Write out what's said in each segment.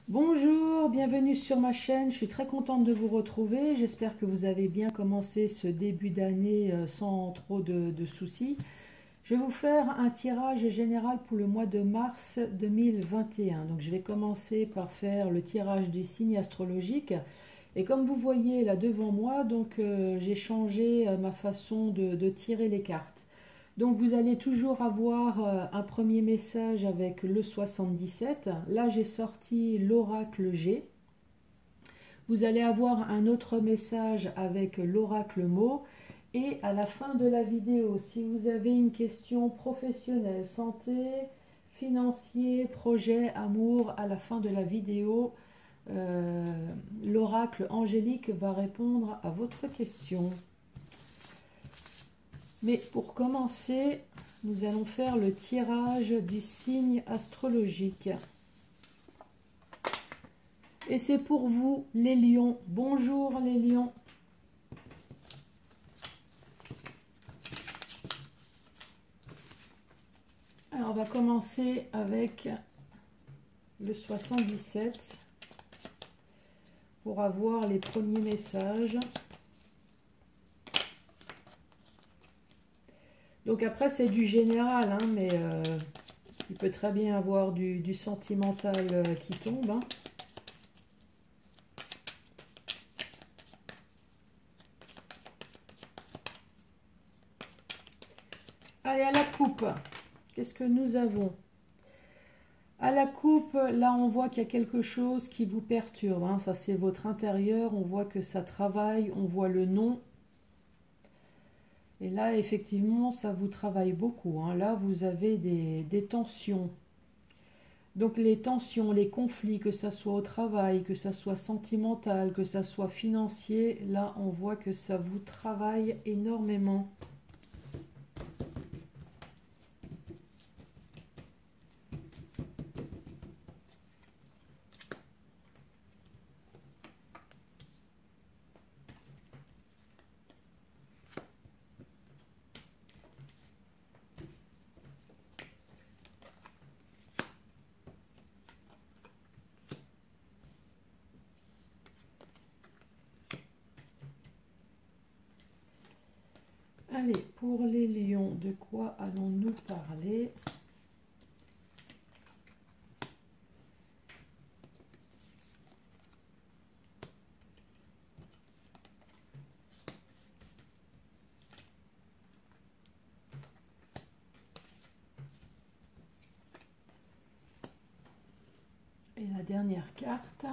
Bonjour, bienvenue sur ma chaîne, je suis très contente de vous retrouver, j'espère que vous avez bien commencé ce début d'année sans trop de soucis. Je vais vous faire un tirage général pour le mois de mars 2021. Donc je vais commencer par faire le tirage du signe astrologique. Et comme vous voyez là devant moi, j'ai changé ma façon de tirer les cartes. Donc vous allez toujours avoir un premier message avec le 77. Là j'ai sorti l'oracle G. Vous allez avoir un autre message avec l'oracle mot. Et à la fin de la vidéo, si vous avez une question professionnelle, santé, financier, projet, amour, à la fin de la vidéo, l'oracle angélique va répondre à votre question. Mais pour commencer, nous allons faire le tirage du signe astrologique. Et c'est pour vous, les lions. Bonjour les lions. Alors on va commencer avec le 77 pour avoir les premiers messages. Donc après c'est du général, hein, mais il peut très bien avoir du sentimental qui tombe. Hein. Allez, à la coupe, qu'est-ce que nous avons? À la coupe, là on voit qu'il y a quelque chose qui vous perturbe. Hein. Ça c'est votre intérieur, on voit que ça travaille, on voit le non. Et là, effectivement, ça vous travaille beaucoup. Hein. Là, vous avez des tensions. Donc, les tensions, les conflits, que ça soit au travail, que ça soit sentimental, que ça soit financier, là, on voit que ça vous travaille énormément. Allez, pour les lions, de quoi allons-nous parler? Et la dernière carte.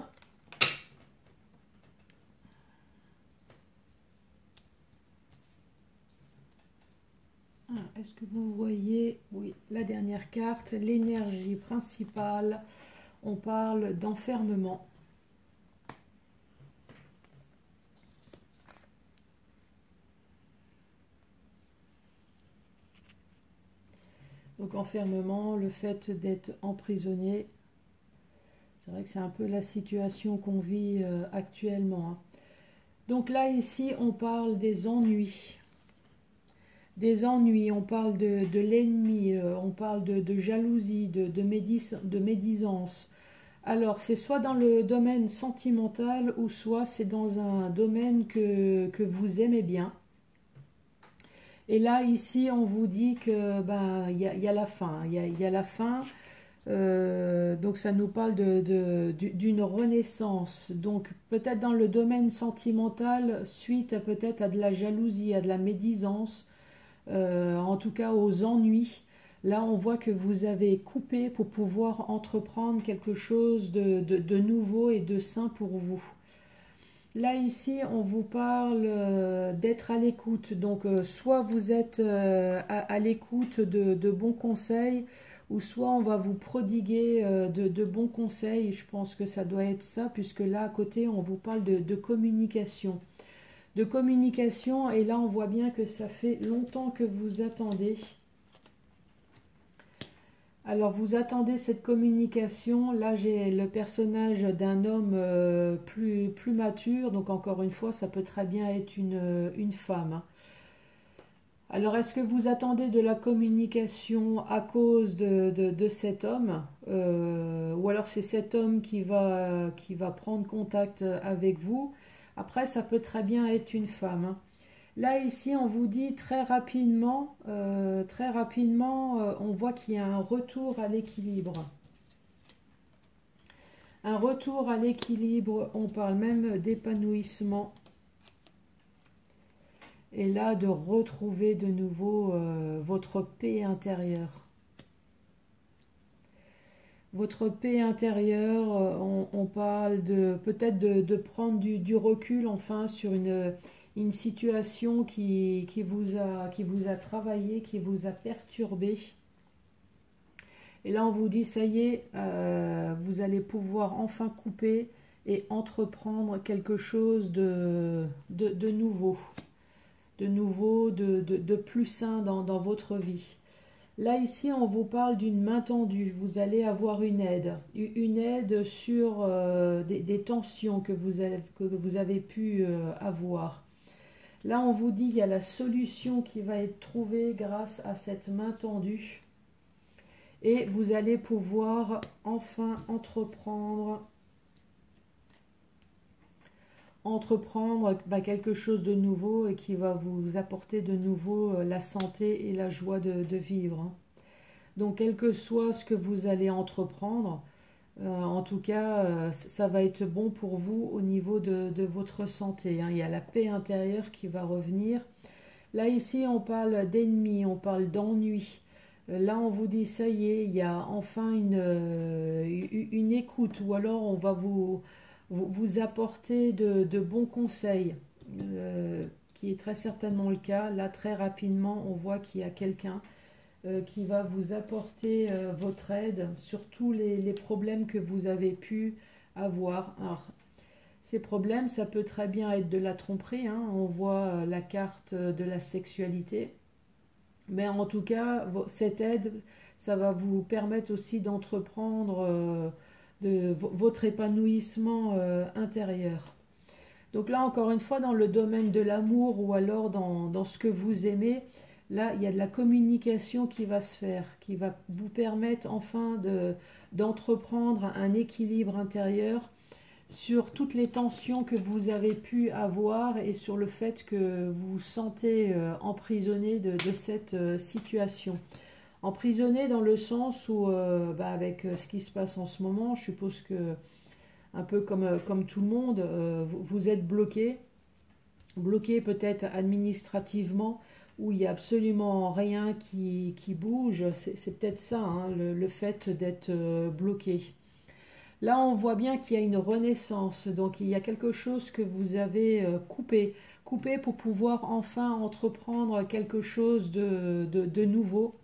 Est-ce que vous voyez? Oui, la dernière carte, l'énergie principale. On parle d'enfermement. Donc enfermement, le fait d'être emprisonné. C'est vrai que c'est un peu la situation qu'on vit actuellement. Hein. Donc là, ici, on parle des ennuis. Des ennuis, on parle de l'ennemi, on parle de jalousie, de médisance. Alors, c'est soit dans le domaine sentimental ou soit c'est dans un domaine que vous aimez bien. Et là, ici, on vous dit que ben, y a la fin. Il y a la fin. Donc ça nous parle d'une renaissance. Donc peut-être dans le domaine sentimental, suite peut-être à de la jalousie, à de la médisance, en tout cas aux ennuis. Là, on voit que vous avez coupé pour pouvoir entreprendre quelque chose de nouveau et de sain pour vous. Là, ici, on vous parle d'être à l'écoute. Donc, soit vous êtes à l'écoute de bons conseils, ou soit on va vous prodiguer de bons conseils. Je pense que ça doit être ça, puisque là, à côté, on vous parle de communication. De communication, et là, on voit bien que ça fait longtemps que vous attendez. Alors, vous attendez cette communication. Là, j'ai le personnage d'un homme plus mature. Donc, encore une fois, ça peut très bien être une femme. Hein. Alors, est-ce que vous attendez de la communication à cause de cet homme ou alors c'est cet homme qui va prendre contact avec vous? Après, ça peut très bien être une femme, hein. Là, ici, on vous dit très rapidement, on voit qu'il y a un retour à l'équilibre. Un retour à l'équilibre, on parle même d'épanouissement. Et là, de retrouver de nouveau votre paix intérieure. Votre paix intérieure, on parle de peut-être de prendre du recul enfin sur une situation qui vous a travaillé, qui vous a perturbé. Et là, on vous dit, ça y est, vous allez pouvoir enfin couper et entreprendre quelque chose de nouveau. De plus sain dans votre vie. Là, ici, on vous parle d'une main tendue. Vous allez avoir une aide sur des tensions que vous avez pu avoir. Là, on vous dit qu'il y a la solution qui va être trouvée grâce à cette main tendue. Et vous allez pouvoir enfin entreprendre quelque chose de nouveau et qui va vous apporter de nouveau la santé et la joie de vivre, hein. Donc, quel que soit ce que vous allez entreprendre, en tout cas, ça va être bon pour vous au niveau de votre santé, hein. Il y a la paix intérieure qui va revenir. Là, ici, on parle d'ennemis, on parle d'ennui. Là, on vous dit, ça y est, il y a enfin une écoute, ou alors on va vous apporter de bons conseils, qui est très certainement le cas. Là, très rapidement, on voit qu'il y a quelqu'un qui va vous apporter votre aide sur tous les problèmes que vous avez pu avoir. Alors, ces problèmes, ça peut très bien être de la tromperie, hein. On voit la carte de la sexualité. Mais en tout cas, cette aide, ça va vous permettre aussi d'entreprendre votre épanouissement intérieur. Donc là, encore une fois, dans le domaine de l'amour ou alors dans ce que vous aimez, là, il y a de la communication qui va se faire, qui va vous permettre enfin d'entreprendre un équilibre intérieur sur toutes les tensions que vous avez pu avoir et sur le fait que vous vous sentez emprisonné de cette situation. Emprisonné dans le sens où, avec ce qui se passe en ce moment, je suppose que, un peu comme tout le monde, vous êtes bloqué peut-être administrativement, où il n'y a absolument rien qui bouge. C'est peut-être ça, hein, le fait d'être bloqué. Là, on voit bien qu'il y a une renaissance, donc il y a quelque chose que vous avez coupé pour pouvoir enfin entreprendre quelque chose de nouveau.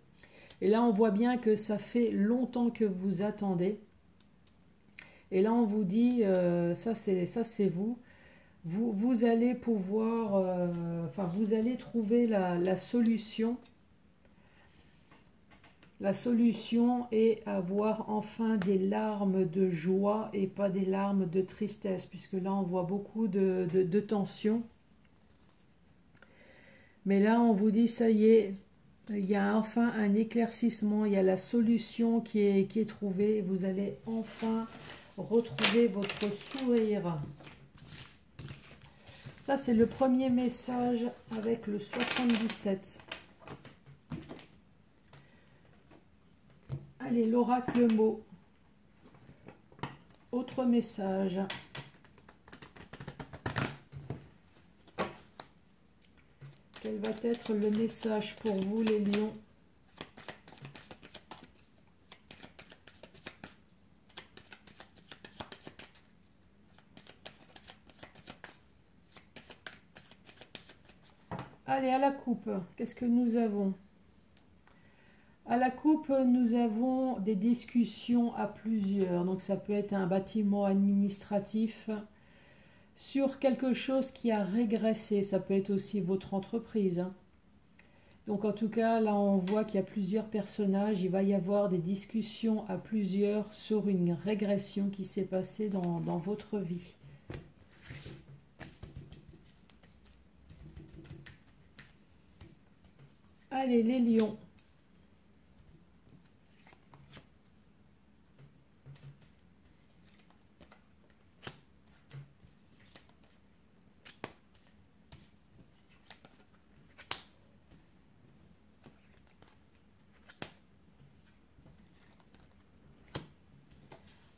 Et là, on voit bien que ça fait longtemps que vous attendez. Et là, on vous dit, ça c'est vous. Vous allez pouvoir, vous allez trouver la solution. La solution est avoir enfin des larmes de joie et pas des larmes de tristesse, puisque là on voit beaucoup de tension. Mais là on vous dit, ça y est, il y a enfin un éclaircissement, il y a la solution qui est trouvée. Vous allez enfin retrouver votre sourire. Ça c'est le premier message avec le 77. Allez, l'oracle mot. Autre message. Quel va être le message pour vous, les lions? Allez, à la coupe, qu'est-ce que nous avons? À la coupe, nous avons des discussions à plusieurs. Donc ça peut être un bâtiment administratif sur quelque chose qui a régressé. Ça peut être aussi votre entreprise, hein. Donc en tout cas, là on voit qu'il y a plusieurs personnages. Il va y avoir des discussions à plusieurs sur une régression qui s'est passée dans votre vie. Allez, les lions.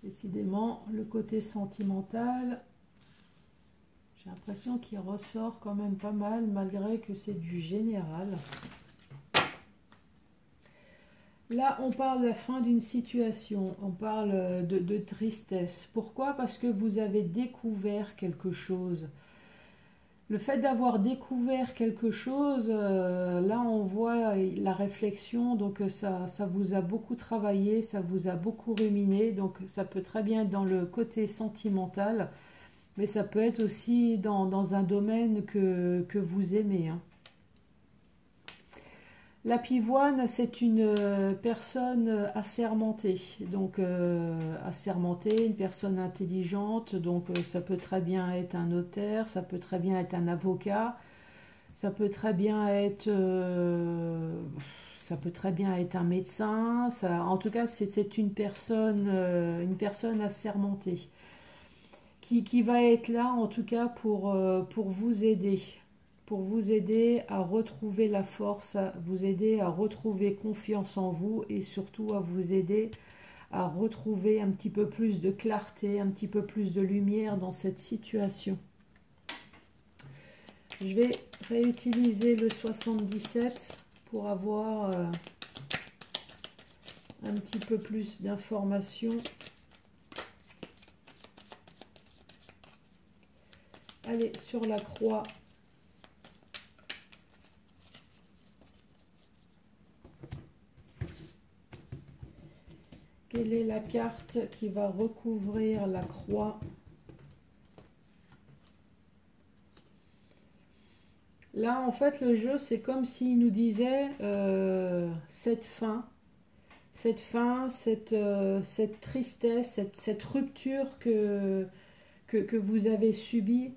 Décidément, le côté sentimental, j'ai l'impression qu'il ressort quand même pas mal, malgré que c'est du général. Là, on parle de la fin d'une situation, on parle de tristesse. Pourquoi? Parce que vous avez découvert quelque chose. Le fait d'avoir découvert quelque chose, là on voit la réflexion, donc ça vous a beaucoup travaillé, ça vous a beaucoup ruminé, donc ça peut très bien être dans le côté sentimental, mais ça peut être aussi dans un domaine que vous aimez, hein. La pivoine, c'est une personne assermentée, donc assermentée, une personne intelligente, donc ça peut très bien être un notaire, ça peut très bien être un avocat, ça peut très bien être, un médecin, en tout cas c'est une personne assermentée qui va être là en tout cas pour vous aider. Pour vous aider à retrouver la force, à vous aider à retrouver confiance en vous et surtout à vous aider à retrouver un petit peu plus de clarté, un petit peu plus de lumière dans cette situation. Je vais réutiliser le 77 pour avoir un petit peu plus d'informations. Allez, sur la croix. Quelle est la carte qui va recouvrir la croix? Là, en fait, le jeu, c'est comme s'il nous disait cette fin, cette tristesse, cette rupture que vous avez subie.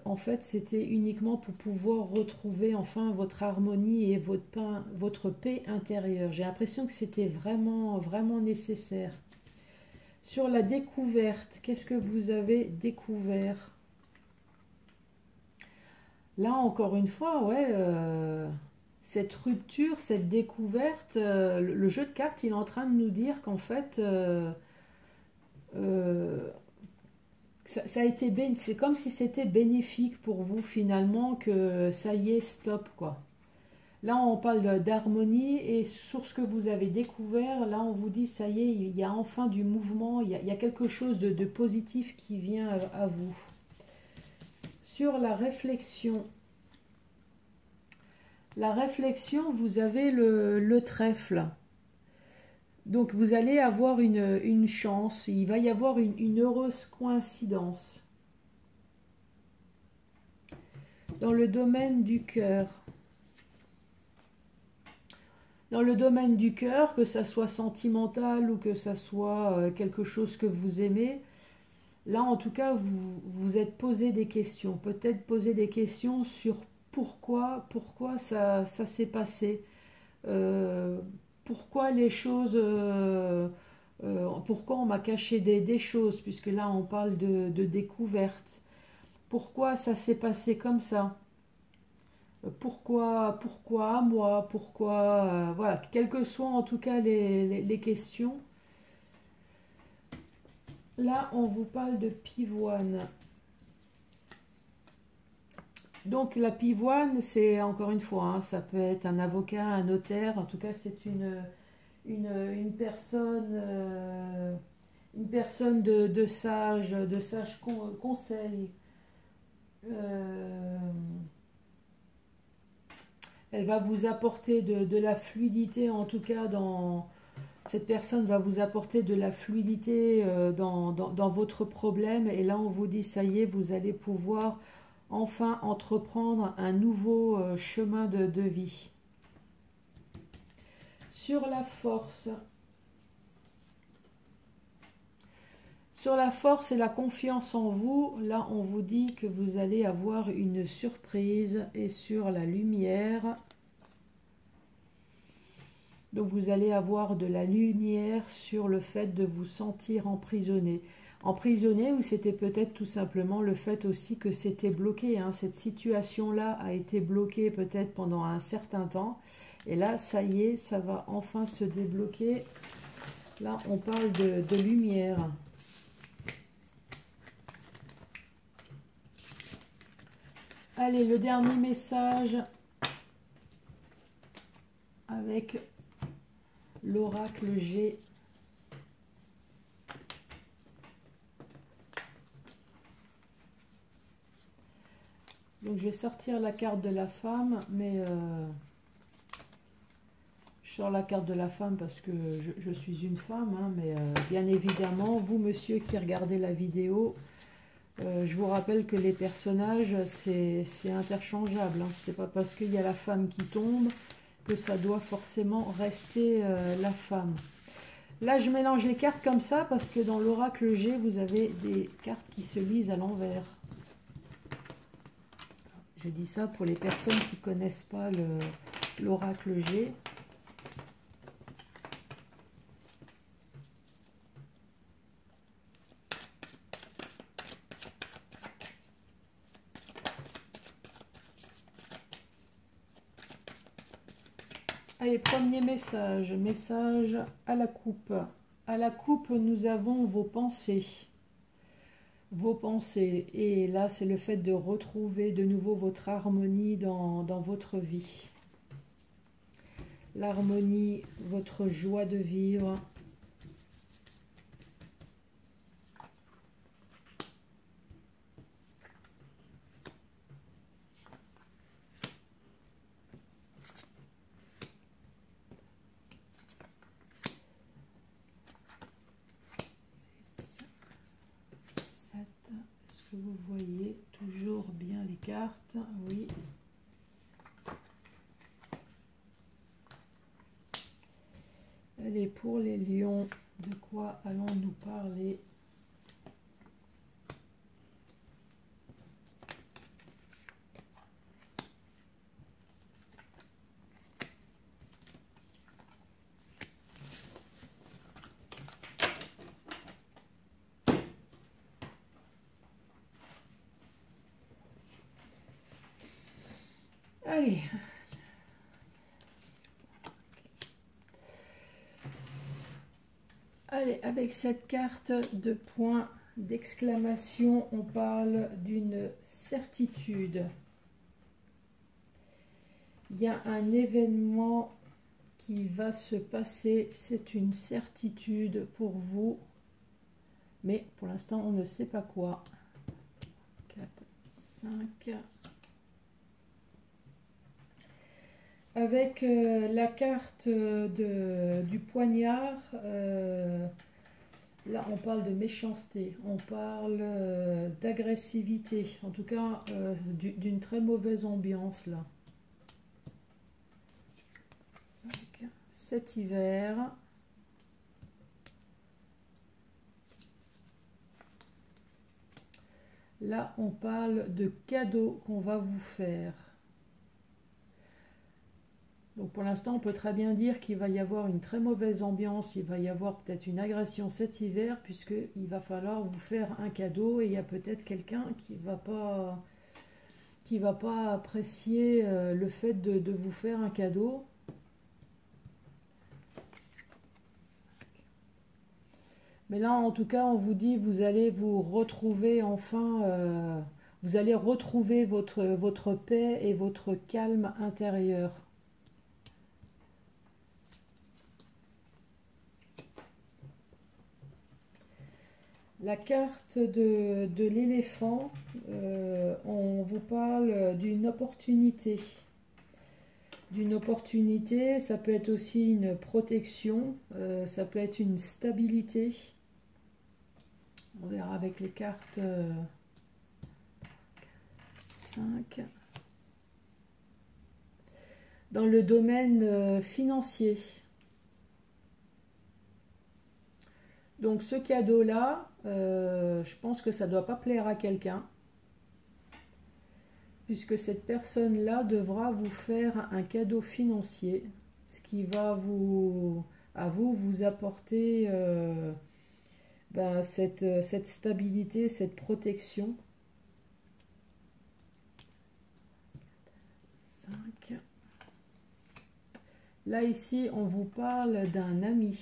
En fait, c'était uniquement pour pouvoir retrouver enfin votre harmonie et votre paix intérieure. J'ai l'impression que c'était vraiment, vraiment nécessaire. Sur la découverte, qu'est-ce que vous avez découvert? Là, encore une fois, ouais, cette rupture, cette découverte, le jeu de cartes, il est en train de nous dire qu'en fait, ça a été c'est comme si c'était bénéfique pour vous finalement que ça y est, stop quoi. Là on parle d'harmonie et sur ce que vous avez découvert, là on vous dit ça y est, il y a enfin du mouvement, il y a quelque chose de positif qui vient à vous. Sur la réflexion, vous avez le trèfle. Donc vous allez avoir une chance, il va y avoir une heureuse coïncidence. Dans le domaine du cœur. Dans le domaine du cœur, que ça soit sentimental ou que ça soit quelque chose que vous aimez, là en tout cas vous vous êtes posé des questions. Peut-être poser des questions sur pourquoi ça s'est passé. Pourquoi les choses, pourquoi on m'a caché des choses, puisque là on parle de découverte. Pourquoi ça s'est passé comme ça? Pourquoi moi? Pourquoi voilà, quelles que soient en tout cas les questions. Là on vous parle de pivoine. Donc la pivoine, c'est encore une fois, hein, ça peut être un avocat, un notaire, en tout cas c'est une personne de sage conseil. Elle va vous apporter de la fluidité, en tout cas cette personne va vous apporter de la fluidité dans votre problème. Et là on vous dit ça y est, vous allez pouvoir enfin entreprendre un nouveau chemin de vie. Sur la force. Sur la force et la confiance en vous, là on vous dit que vous allez avoir une surprise. Et sur la lumière, Donc vous allez avoir de la lumière sur le fait de vous sentir emprisonné. Emprisonné, ou c'était peut-être tout simplement le fait aussi que c'était bloqué, hein. Cette situation-là a été bloquée peut-être pendant un certain temps. Et là, ça y est, ça va enfin se débloquer. Là, on parle de lumière. Allez, le dernier message avec l'oracle G. Donc, je vais sortir la carte de la femme, mais je sors la carte de la femme parce que je suis une femme, hein, mais bien évidemment, vous, monsieur, qui regardez la vidéo, je vous rappelle que les personnages, c'est interchangeable, hein. C'est pas parce qu'il y a la femme qui tombe que ça doit forcément rester la femme. Là, je mélange les cartes comme ça parce que dans l'oracle G, vous avez des cartes qui se lisent à l'envers. Je dis ça pour les personnes qui ne connaissent pas l'oracle G. Allez, premier message, message à la coupe. À la coupe, nous avons vos pensées. Vos pensées. Et là, c'est le fait de retrouver de nouveau votre harmonie dans votre vie. L'harmonie, votre joie de vivre. Est-ce que vous voyez toujours bien les cartes? Oui. Allez, pour les lions, de quoi allons-nous parler? Allez. Allez, avec cette carte de points d'exclamation, on parle d'une certitude. Il y a un événement qui va se passer, c'est une certitude pour vous, mais pour l'instant, on ne sait pas quoi. 4, 5... Avec la carte du poignard, là on parle de méchanceté, on parle d'agressivité, en tout cas d'une très mauvaise ambiance là. Cet hiver. Là on parle de cadeaux qu'on va vous faire. Donc pour l'instant, on peut très bien dire qu'il va y avoir une très mauvaise ambiance, il va y avoir peut-être une agression cet hiver, puisqu'il va falloir vous faire un cadeau et il y a peut-être quelqu'un qui va pas apprécier le fait de vous faire un cadeau. Mais là, en tout cas, on vous dit, vous allez vous retrouver enfin, vous allez retrouver votre paix et votre calme intérieur. La carte de l'éléphant, on vous parle d'une opportunité. D'une opportunité, ça peut être aussi une protection, ça peut être une stabilité. On verra avec les cartes 5. Dans le domaine financier. Donc ce cadeau-là, je pense que ça ne doit pas plaire à quelqu'un, puisque cette personne-là devra vous faire un cadeau financier. ce qui va vous apporter cette stabilité, cette protection. 5. Là, ici, on vous parle d'un ami.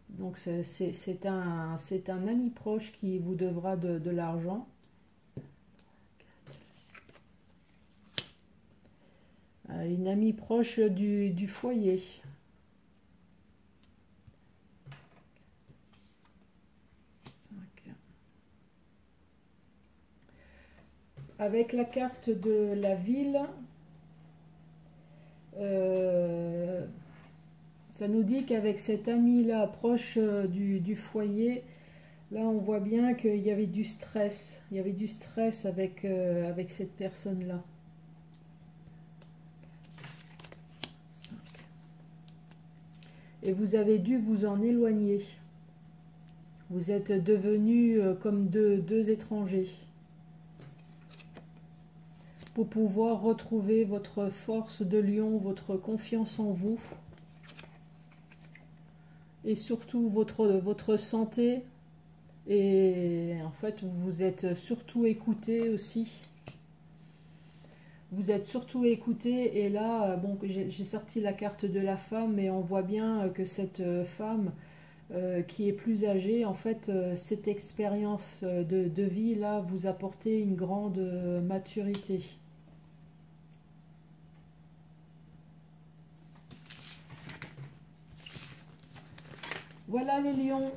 Donc, c'est un ami proche qui vous devra de l'argent. Une amie proche du foyer. Avec la carte de la ville, ça nous dit qu'avec cet ami-là, proche du foyer, là on voit bien qu'il y avait du stress. Il y avait du stress avec cette personne-là. Et vous avez dû vous en éloigner. Vous êtes devenus comme deux étrangers. Pour pouvoir retrouver votre force de lion, votre confiance en vous. Et surtout votre santé. Et en fait, vous êtes surtout écouté aussi. Vous êtes surtout écouté. Et là, bon, j'ai sorti la carte de la femme. Et on voit bien que cette femme qui est plus âgée, en fait, cette expérience de vie, là, vous apportez une grande maturité. Voilà les lions.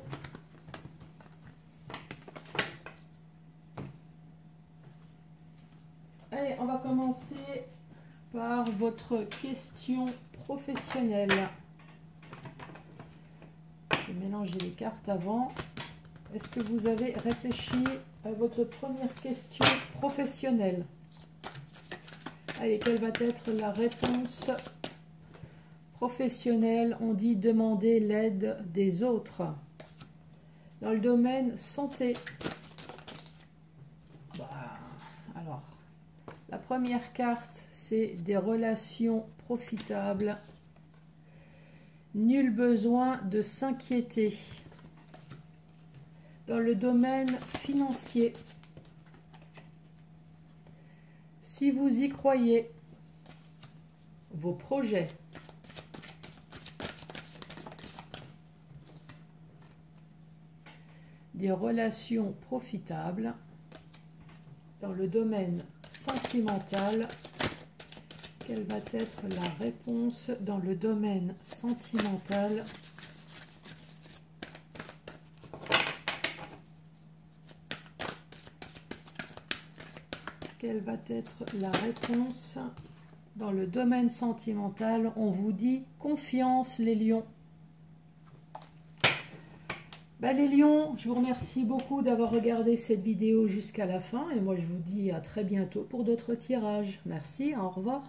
Allez, on va commencer par votre question professionnelle. Je vais mélanger les cartes avant. Est-ce que vous avez réfléchi à votre première question professionnelle? Allez, quelle va être la réponse professionnelle? On dit demander l'aide des autres. Dans le domaine santé. Alors, la première carte, c'est des relations profitables. Nul besoin de s'inquiéter. Dans le domaine financier, si vous y croyez, vos projets. Des relations profitables. Dans le domaine sentimental, quelle va être la réponse dans le domaine sentimental? Quelle va être la réponse dans le domaine sentimental? On vous dit confiance, les lions. Les lions, je vous remercie beaucoup d'avoir regardé cette vidéo jusqu'à la fin et moi je vous dis à très bientôt pour d'autres tirages. Merci, au revoir.